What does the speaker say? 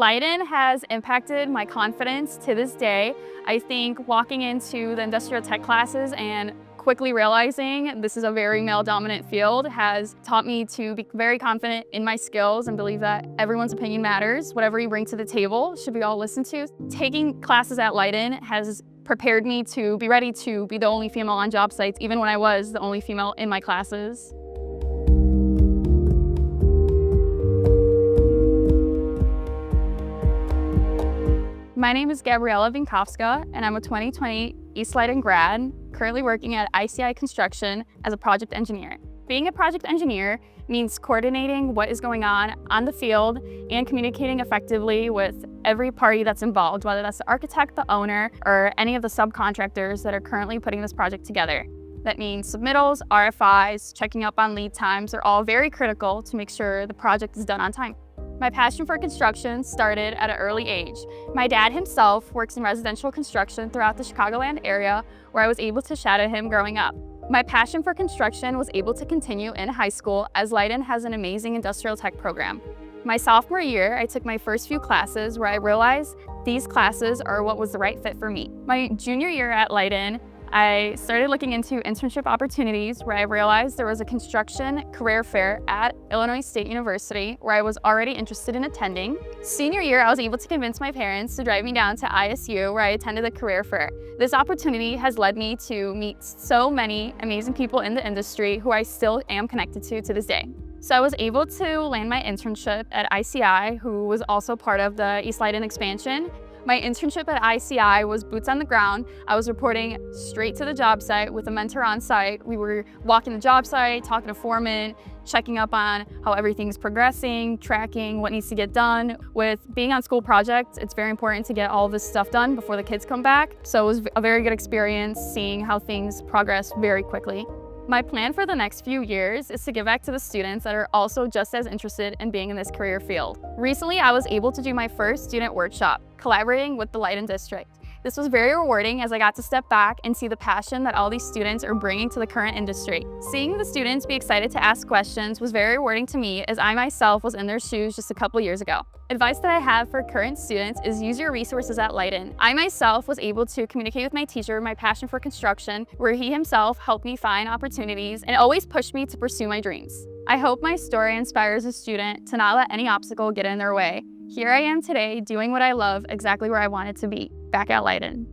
Leyden has impacted my confidence to this day. I think walking into the industrial tech classes and quickly realizing this is a very male-dominant field has taught me to be very confident in my skills and believe that everyone's opinion matters. Whatever you bring to the table should be all listened to. Taking classes at Leyden has prepared me to be ready to be the only female on job sites, even when I was the only female in my classes. My name is Gabriela Bienkowska, and I'm a 2020 East Leyden grad, currently working at ICI Construction as a project engineer. Being a project engineer means coordinating what is going on the field and communicating effectively with every party that's involved, whether that's the architect, the owner, or any of the subcontractors that are currently putting this project together. That means submittals, RFIs, checking up on lead times are all very critical to make sure the project is done on time. My passion for construction started at an early age. My dad himself works in residential construction throughout the Chicagoland area, where I was able to shadow him growing up. My passion for construction was able to continue in high school, as Leyden has an amazing industrial tech program. My sophomore year, I took my first few classes where I realized these classes are what was the right fit for me. My junior year at Leyden, I started looking into internship opportunities where I realized there was a construction career fair at Illinois State University where I was already interested in attending. Senior year, I was able to convince my parents to drive me down to ISU where I attended the career fair. This opportunity has led me to meet so many amazing people in the industry who I still am connected to this day. So I was able to land my internship at ICI, who was also part of the East Leyden expansion. My internship at ICI was boots on the ground. I was reporting straight to the job site with a mentor on site. We were walking the job site, talking to foremen, checking up on how everything's progressing, tracking what needs to get done. With being on school projects, it's very important to get all of this stuff done before the kids come back. So it was a very good experience seeing how things progress very quickly. My plan for the next few years is to give back to the students that are also just as interested in being in this career field. Recently, I was able to do my first student workshop, collaborating with the Leyden district. This was very rewarding as I got to step back and see the passion that all these students are bringing to the current industry. Seeing the students be excited to ask questions was very rewarding to me, as I myself was in their shoes just a couple years ago. Advice that I have for current students is use your resources at Leyden. I myself was able to communicate with my teacher my passion for construction, where he himself helped me find opportunities and always pushed me to pursue my dreams. I hope my story inspires a student to not let any obstacle get in their way. Here I am today doing what I love, exactly where I wanted to be, back at Leyden.